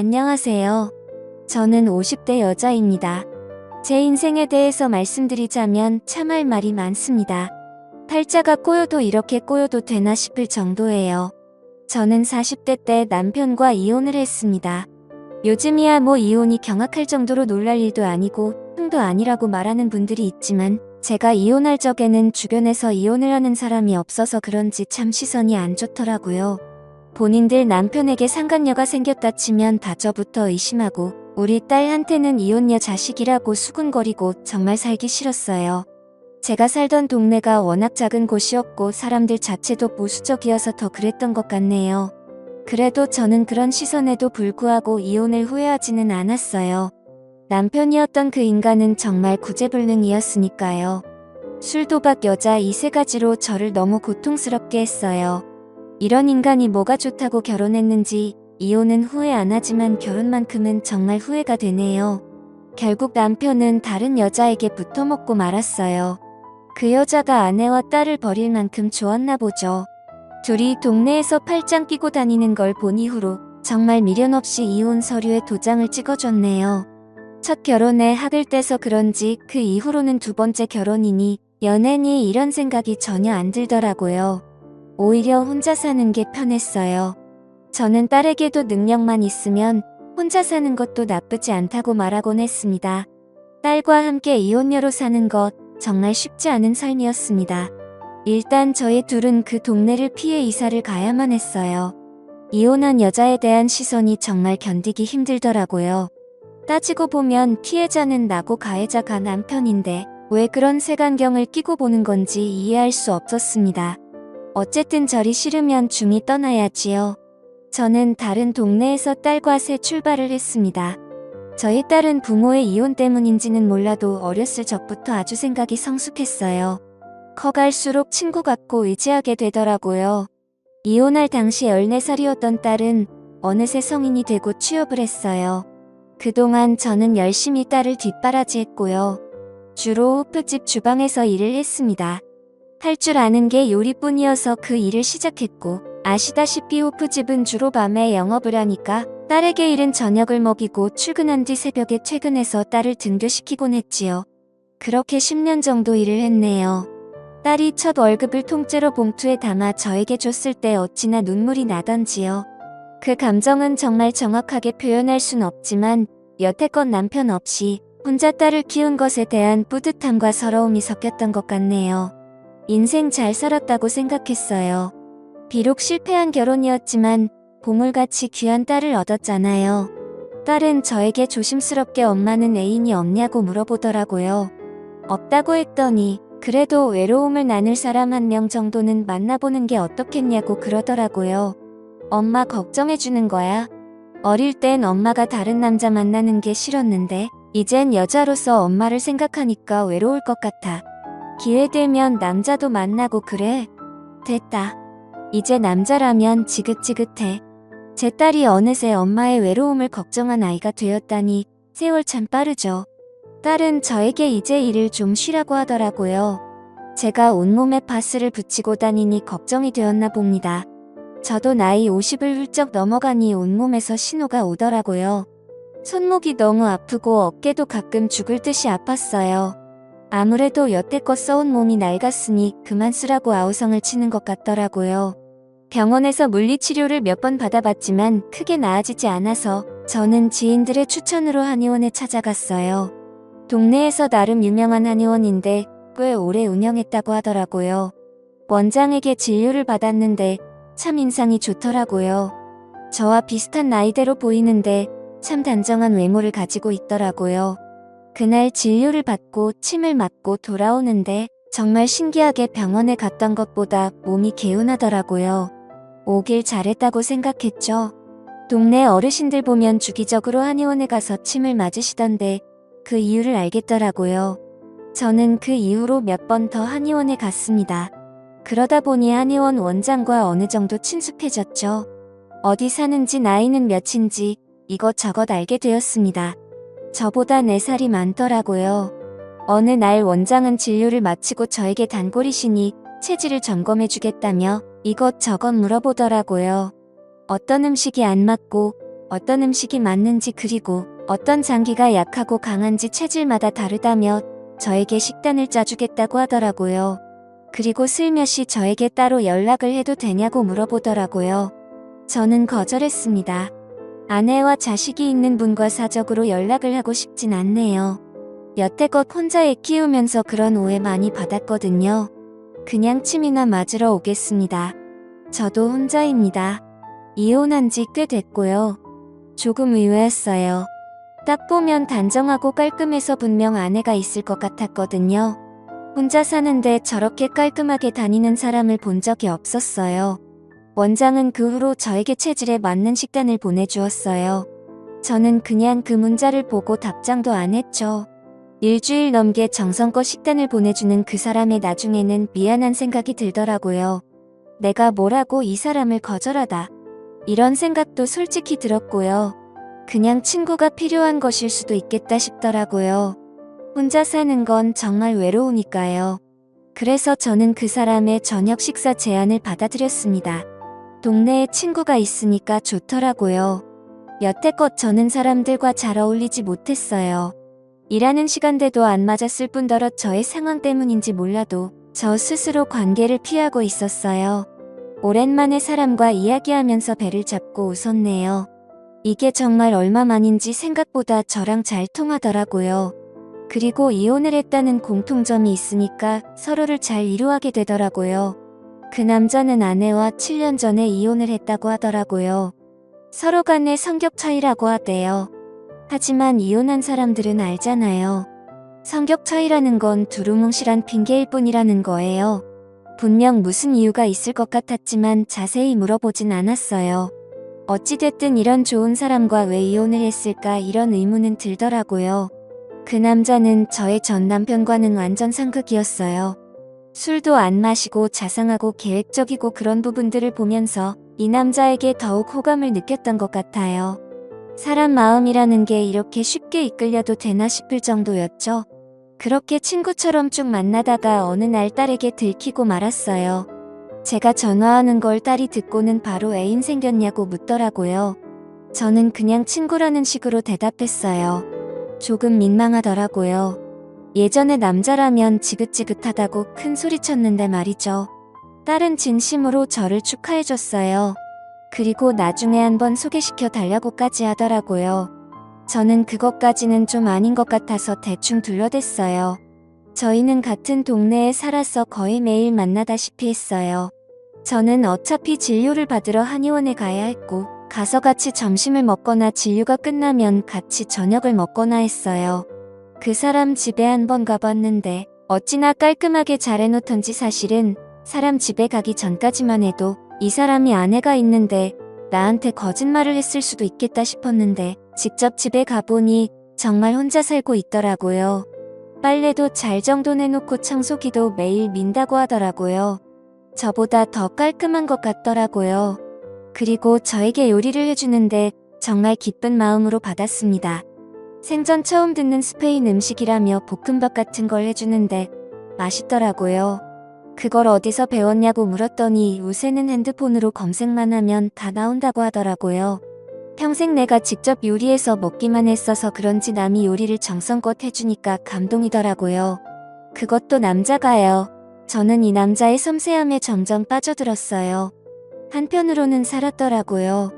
안녕하세요. 저는 50대 여자입니다. 제 인생에 대해서 말씀드리자면 참 할 말이 많습니다. 팔자가 꼬여도 이렇게 꼬여도 되나 싶을 정도예요. 저는 40대 때 남편과 이혼을 했습니다. 요즘이야 뭐 이혼이 경악할 정도로 놀랄 일도 아니고 흥도 아니라고 말하는 분들이 있지만 제가 이혼할 적에는 주변에서 이혼을 하는 사람이 없어서 그런지 참 시선이 안 좋더라고요. 본인들 남편에게 상간녀가 생겼다 치면 다저부터 의심하고 우리 딸한테는 이혼녀 자식이라고 수군거리고 정말 살기 싫었어요. 제가 살던 동네가 워낙 작은 곳이었고 사람들 자체도 보수적이어서 더 그랬던 것 같네요. 그래도 저는 그런 시선에도 불구하고 이혼을 후회하지는 않았어요. 남편이었던 그 인간은 정말 구제불능이었으니까요. 술, 도박, 여자 이 세 가지로 저를 너무 고통스럽게 했어요. 이런 인간이 뭐가 좋다고 결혼했는지 이혼은 후회 안 하지만 결혼만큼은 정말 후회가 되네요. 결국 남편은 다른 여자에게 붙어먹고 말았어요. 그 여자가 아내와 딸을 버릴 만큼 좋았나 보죠. 둘이 동네에서 팔짱 끼고 다니는 걸 본 이후로 정말 미련 없이 이혼 서류에 도장을 찍어줬네요. 첫 결혼에 학을 떼서 그런지 그 이후로는 두 번째 결혼이니 연애니 이런 생각이 전혀 안 들더라고요. 오히려 혼자 사는 게 편했어요. 저는 딸에게도 능력만 있으면 혼자 사는 것도 나쁘지 않다고 말하곤 했습니다. 딸과 함께 이혼녀로 사는 것 정말 쉽지 않은 삶이었습니다. 일단 저희 둘은 그 동네를 피해 이사를 가야만 했어요. 이혼한 여자에 대한 시선이 정말 견디기 힘들더라고요. 따지고 보면 피해자는 나고 가해자가 남편인데 왜 그런 색안경을 끼고 보는 건지 이해할 수 없었습니다. 어쨌든 저리 싫으면 중이 떠나야지요. 저는 다른 동네에서 딸과 새 출발을 했습니다. 저희 딸은 부모의 이혼 때문인지는 몰라도 어렸을 적부터 아주 생각이 성숙했어요. 커갈수록 친구 같고 의지하게 되더라고요. 이혼할 당시 14살이었던 딸은 어느새 성인이 되고 취업을 했어요. 그동안 저는 열심히 딸을 뒷바라지했고요. 주로 호프집 주방에서 일을 했습니다. 할 줄 아는 게 요리뿐이어서 그 일을 시작했고 아시다시피 호프집은 주로 밤에 영업을 하니까 딸에게 이른 저녁을 먹이고 출근한 뒤 새벽에 퇴근해서 딸을 등교시키곤 했지요. 그렇게 10년 정도 일을 했네요. 딸이 첫 월급을 통째로 봉투에 담아 저에게 줬을 때 어찌나 눈물이 나던지요. 그 감정은 정말 정확하게 표현할 순 없지만 여태껏 남편 없이 혼자 딸을 키운 것에 대한 뿌듯함과 서러움이 섞였던 것 같네요. 인생 잘 살았다고 생각했어요. 비록 실패한 결혼이었지만 보물같이 귀한 딸을 얻었잖아요. 딸은 저에게 조심스럽게 엄마는 애인이 없냐고 물어보더라고요. 없다고 했더니 그래도 외로움을 나눌 사람 한 명 정도는 만나보는 게 어떻겠냐고 그러더라고요. 엄마 걱정해주는 거야. 어릴 땐 엄마가 다른 남자 만나는 게 싫었는데 이젠 여자로서 엄마를 생각하니까 외로울 것 같아. 기회되면 남자도 만나고 그래. 됐다. 이제 남자라면 지긋지긋해. 제 딸이 어느새 엄마의 외로움을 걱정한 아이가 되었다니 세월 참 빠르죠. 딸은 저에게 이제 일을 좀 쉬라고 하더라고요. 제가 온몸에 파스를 붙이고 다니니 걱정이 되었나 봅니다. 저도 나이 50을 훌쩍 넘어가니 온몸에서 신호가 오더라고요. 손목이 너무 아프고 어깨도 가끔 죽을 듯이 아팠어요. 아무래도 여태껏 써온 몸이 낡았으니 그만 쓰라고 아우성을 치는 것 같더라고요. 병원에서 물리치료를 몇 번 받아봤지만 크게 나아지지 않아서 저는 지인들의 추천으로 한의원에 찾아갔어요. 동네에서 나름 유명한 한의원인데 꽤 오래 운영했다고 하더라고요. 원장에게 진료를 받았는데 참 인상이 좋더라고요. 저와 비슷한 나이대로 보이는데 참 단정한 외모를 가지고 있더라고요. 그날 진료를 받고 침을 맞고 돌아오는데 정말 신기하게 병원에 갔던 것보다 몸이 개운하더라고요. 오길 잘했다고 생각했죠. 동네 어르신들 보면 주기적으로 한의원에 가서 침을 맞으시던데 그 이유를 알겠더라고요. 저는 그 이후로 몇 번 더 한의원에 갔습니다. 그러다 보니 한의원 원장과 어느 정도 친숙해졌죠. 어디 사는지 나이는 몇인지 이것저것 알게 되었습니다. 저보다 4살이 많더라고요. 어느 날 원장은 진료를 마치고 저에게 단골이시니 체질을 점검해주겠다며 이것저것 물어보더라고요. 어떤 음식이 안 맞고 어떤 음식이 맞는지 그리고 어떤 장기가 약하고 강한지 체질마다 다르다며 저에게 식단을 짜주겠다고 하더라고요. 그리고 슬며시 저에게 따로 연락을 해도 되냐고 물어보더라고요. 저는 거절했습니다. 아내와 자식이 있는 분과 사적으로 연락을 하고 싶진 않네요. 여태껏 혼자 애 키우면서 그런 오해 많이 받았거든요. 그냥 침이나 맞으러 오겠습니다. 저도 혼자입니다. 이혼한 지 꽤 됐고요. 조금 의외였어요. 딱 보면 단정하고 깔끔해서 분명 아내가 있을 것 같았거든요. 혼자 사는데 저렇게 깔끔하게 다니는 사람을 본 적이 없었어요. 원장은 그 후로 저에게 체질에 맞는 식단을 보내주었어요. 저는 그냥 그 문자를 보고 답장도 안 했죠. 일주일 넘게 정성껏 식단을 보내주는 그 사람의 나중에는 미안한 생각이 들더라고요. 내가 뭐라고 이 사람을 거절하다. 이런 생각도 솔직히 들었고요. 그냥 친구가 필요한 것일 수도 있겠다 싶더라고요. 혼자 사는 건 정말 외로우니까요. 그래서 저는 그 사람의 저녁 식사 제안을 받아들였습니다. 동네에 친구가 있으니까 좋더라고요. 여태껏 저는 사람들과 잘 어울리지 못했어요. 일하는 시간대도 안 맞았을 뿐더러 저의 상황 때문인지 몰라도 저 스스로 관계를 피하고 있었어요. 오랜만에 사람과 이야기하면서 배를 잡고 웃었네요. 이게 정말 얼마만인지 생각보다 저랑 잘 통하더라고요. 그리고 이혼을 했다는 공통점이 있으니까 서로를 잘 이해하게 되더라고요. 그 남자는 아내와 7년 전에 이혼을 했다고 하더라고요. 서로 간의 성격 차이라고 하대요. 하지만 이혼한 사람들은 알잖아요. 성격 차이라는 건 두루뭉실한 핑계일 뿐이라는 거예요. 분명 무슨 이유가 있을 것 같았지만 자세히 물어보진 않았어요. 어찌됐든 이런 좋은 사람과 왜 이혼을 했을까 이런 의문은 들더라고요. 그 남자는 저의 전 남편과는 완전 상극이었어요. 술도 안 마시고 자상하고 계획적이고 그런 부분들을 보면서 이 남자에게 더욱 호감을 느꼈던 것 같아요. 사람 마음이라는 게 이렇게 쉽게 이끌려도 되나 싶을 정도였죠. 그렇게 친구처럼 쭉 만나다가 어느 날 딸에게 들키고 말았어요. 제가 전화하는 걸 딸이 듣고는 바로 애인 생겼냐고 묻더라고요. 저는 그냥 친구라는 식으로 대답했어요. 조금 민망하더라고요. 예전에 남자라면 지긋지긋하다고 큰 소리쳤는데 말이죠. 딸은 진심으로 저를 축하해줬어요. 그리고 나중에 한번 소개시켜 달라고까지 하더라고요. 저는 그것까지는 좀 아닌 것 같아서 대충 둘러댔어요. 저희는 같은 동네에 살아서 거의 매일 만나다시피 했어요. 저는 어차피 진료를 받으러 한의원에 가야 했고, 가서 같이 점심을 먹거나 진료가 끝나면 같이 저녁을 먹거나 했어요. 그 사람 집에 한번 가봤는데 어찌나 깔끔하게 잘 해놓던지 사실은 사람 집에 가기 전까지만 해도 이 사람이 아내가 있는데 나한테 거짓말을 했을 수도 있겠다 싶었는데 직접 집에 가보니 정말 혼자 살고 있더라고요. 빨래도 잘 정돈해놓고 청소기도 매일 민다고 하더라고요. 저보다 더 깔끔한 것 같더라고요. 그리고 저에게 요리를 해주는데 정말 기쁜 마음으로 받았습니다. 생전 처음 듣는 스페인 음식이라며 볶음밥 같은 걸 해주는데 맛있더라고요. 그걸 어디서 배웠냐고 물었더니 요새는 핸드폰으로 검색만 하면 다 나온다고 하더라고요. 평생 내가 직접 요리해서 먹기만 했어서 그런지 남이 요리를 정성껏 해주니까 감동이더라고요. 그것도 남자가요. 저는 이 남자의 섬세함에 점점 빠져들었어요. 한편으로는 살았더라고요.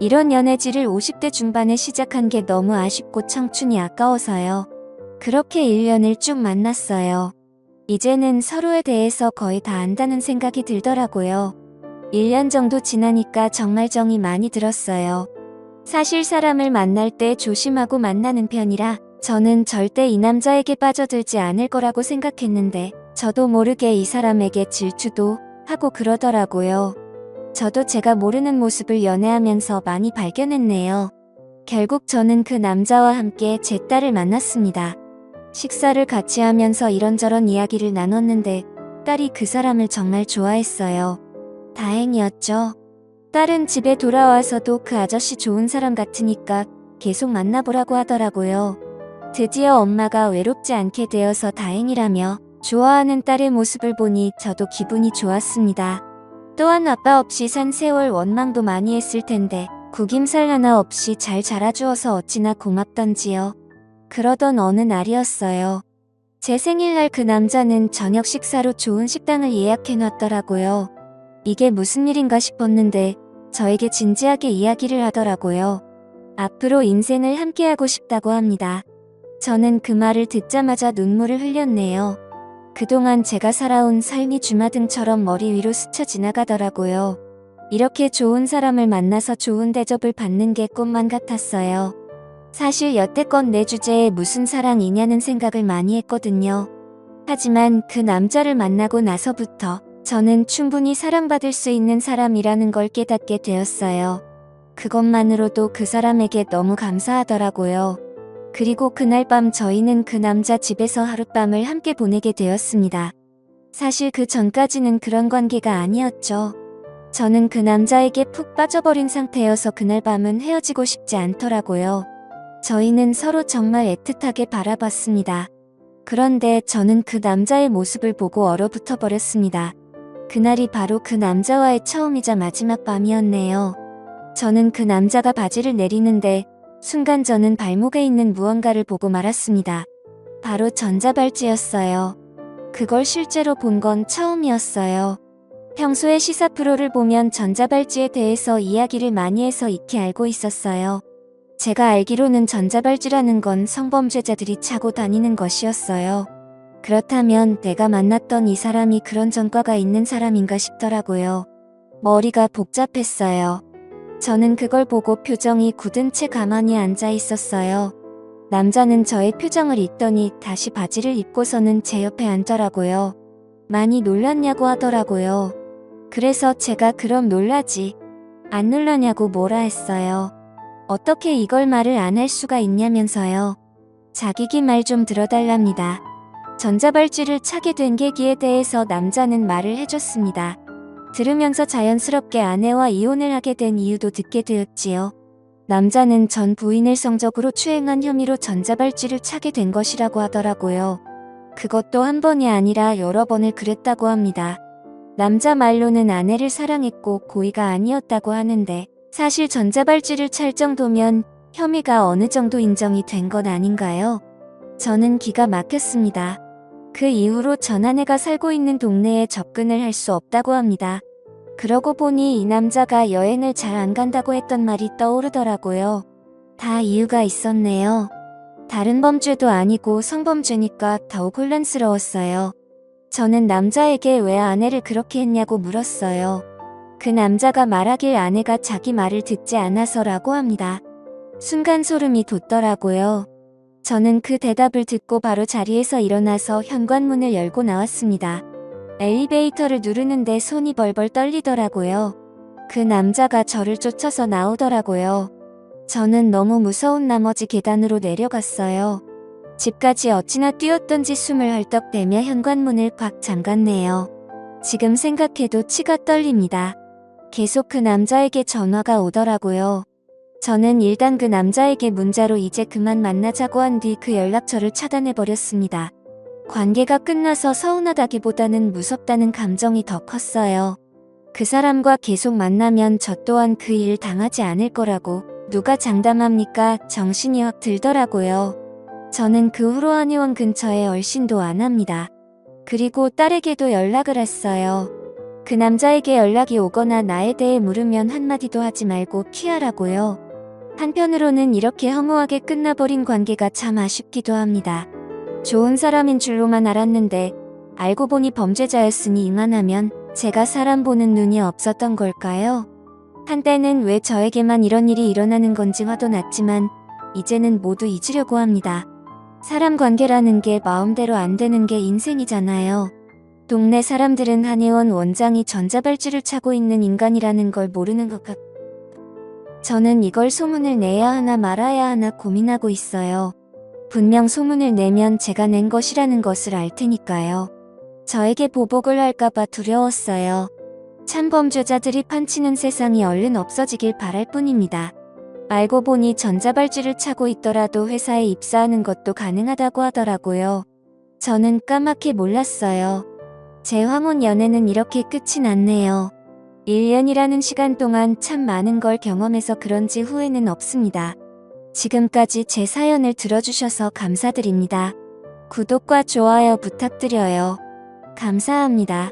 이런 연애질을 50대 중반에 시작한 게 너무 아쉽고 청춘이 아까워서요. 그렇게 1년을 쭉 만났어요. 이제는 서로에 대해서 거의 다 안다는 생각이 들더라고요. 1년 정도 지나니까 정말 정이 많이 들었어요. 사실 사람을 만날 때 조심하고 만나는 편이라 저는 절대 이 남자에게 빠져들지 않을 거라고 생각했는데 저도 모르게 이 사람에게 질투도 하고 그러더라고요. 저도 제가 모르는 모습을 연애하면서 많이 발견했네요. 결국 저는 그 남자와 함께 제 딸을 만났습니다. 식사를 같이 하면서 이런저런 이야기를 나눴는데 딸이 그 사람을 정말 좋아했어요. 다행이었죠. 딸은 집에 돌아와서도 그 아저씨 좋은 사람 같으니까 계속 만나보라고 하더라고요. 드디어 엄마가 외롭지 않게 되어서 다행이라며 좋아하는 딸의 모습을 보니 저도 기분이 좋았습니다. 또한 아빠 없이 산 세월 원망도 많이 했을 텐데 구김살 하나 없이 잘 자라주어서 어찌나 고맙던지요. 그러던 어느 날이었어요. 제 생일날 그 남자는 저녁 식사로 좋은 식당을 예약해놨더라고요. 이게 무슨 일인가 싶었는데 저에게 진지하게 이야기를 하더라고요. 앞으로 인생을 함께하고 싶다고 합니다. 저는 그 말을 듣자마자 눈물을 흘렸네요. 그동안 제가 살아온 삶이 주마등처럼 머리 위로 스쳐 지나가더라고요. 이렇게 좋은 사람을 만나서 좋은 대접을 받는 게 꿈만 같았어요. 사실 여태껏 내 주제에 무슨 사랑이냐는 생각을 많이 했거든요. 하지만 그 남자를 만나고 나서부터 저는 충분히 사랑받을 수 있는 사람이라는 걸 깨닫게 되었어요. 그것만으로도 그 사람에게 너무 감사하더라고요. 그리고 그날 밤 저희는 그 남자 집에서 하룻밤을 함께 보내게 되었습니다. 사실 그 전까지는 그런 관계가 아니었죠. 저는 그 남자에게 푹 빠져버린 상태여서 그날 밤은 헤어지고 싶지 않더라고요. 저희는 서로 정말 애틋하게 바라봤습니다. 그런데 저는 그 남자의 모습을 보고 얼어붙어 버렸습니다. 그날이 바로 그 남자와의 처음이자 마지막 밤이었네요. 저는 그 남자가 바지를 내리는데 순간 저는 발목에 있는 무언가를 보고 말았습니다. 바로 전자발찌였어요. 그걸 실제로 본 건 처음이었어요. 평소에 시사 프로를 보면 전자발찌에 대해서 이야기를 많이 해서 익히 알고 있었어요. 제가 알기로는 전자발찌라는 건 성범죄자들이 차고 다니는 것이었어요. 그렇다면 내가 만났던 이 사람이 그런 전과가 있는 사람인가 싶더라고요. 머리가 복잡했어요. 저는 그걸 보고 표정이 굳은 채 가만히 앉아 있었어요. 남자는 저의 표정을 읽더니 다시 바지를 입고서는 제 옆에 앉더라고요. 많이 놀랐냐고 하더라고요. 그래서 제가 그럼 놀라지. 안 놀라냐고 뭐라 했어요. 어떻게 이걸 말을 안 할 수가 있냐면서요. 자기기 말 좀 들어달랍니다. 전자발찌를 차게 된 계기에 대해서 남자는 말을 해줬습니다. 들으면서 자연스럽게 아내와 이혼을 하게 된 이유도 듣게 되었지요. 남자는 전 부인을 성적으로 추행한 혐의로 전자발찌를 차게 된 것이라고 하더라고요. 그것도 한 번이 아니라 여러 번을 그랬다고 합니다. 남자 말로는 아내를 사랑했고 고의가 아니었다고 하는데 사실 전자발찌를 찰 정도면 혐의가 어느 정도 인정이 된 건 아닌가요? 저는 기가 막혔습니다. 그 이후로 전 아내가 살고 있는 동네에 접근을 할 수 없다고 합니다. 그러고 보니 이 남자가 여행을 잘 안 간다고 했던 말이 떠오르더라고요. 다 이유가 있었네요. 다른 범죄도 아니고 성범죄니까 더욱 혼란스러웠어요. 저는 남자에게 왜 아내를 그렇게 했냐고 물었어요. 그 남자가 말하길 아내가 자기 말을 듣지 않아서라고 합니다. 순간 소름이 돋더라고요. 저는 그 대답을 듣고 바로 자리에서 일어나서 현관문을 열고 나왔습니다. 엘리베이터를 누르는데 손이 벌벌 떨리더라고요. 그 남자가 저를 쫓아서 나오더라고요. 저는 너무 무서운 나머지 계단으로 내려갔어요. 집까지 어찌나 뛰었던지 숨을 헐떡대며 현관문을 꽉 잠갔네요. 지금 생각해도 치가 떨립니다. 계속 그 남자에게 전화가 오더라고요. 저는 일단 그 남자에게 문자로 이제 그만 만나자고 한 뒤 그 연락처를 차단해버렸습니다. 관계가 끝나서 서운하다기보다는 무섭다는 감정이 더 컸어요. 그 사람과 계속 만나면 저 또한 그 일 당하지 않을 거라고 누가 장담합니까? 정신이 확 들더라고요. 저는 그 후로 한의원 근처에 얼씬도 안 합니다. 그리고 딸에게도 연락을 했어요. 그 남자에게 연락이 오거나 나에 대해 물으면 한마디도 하지 말고 피하라고요. 한편으로는 이렇게 허무하게 끝나버린 관계가 참 아쉽기도 합니다. 좋은 사람인 줄로만 알았는데 알고 보니 범죄자였으니 이만하면 제가 사람 보는 눈이 없었던 걸까요? 한때는 왜 저에게만 이런 일이 일어나는 건지 화도 났지만 이제는 모두 잊으려고 합니다. 사람 관계라는 게 마음대로 안 되는 게 인생이잖아요. 동네 사람들은 한의원 원장이 전자발찌를 차고 있는 인간이라는 걸 모르는 것 같... 저는 이걸 소문을 내야 하나 말아야 하나 고민하고 있어요. 분명 소문을 내면 제가 낸 것이라는 것을 알 테니까요. 저에게 보복을 할까봐 두려웠어요. 참범죄자들이 판치는 세상이 얼른 없어지길 바랄 뿐입니다. 알고 보니 전자발찌를 차고 있더라도 회사에 입사하는 것도 가능하다고 하더라고요. 저는 까맣게 몰랐어요. 제 황혼 연애는 이렇게 끝이 났네요. 1년이라는 시간 동안 참 많은 걸 경험해서 그런지 후회는 없습니다. 지금까지 제 사연을 들어주셔서 감사드립니다. 구독과 좋아요 부탁드려요. 감사합니다.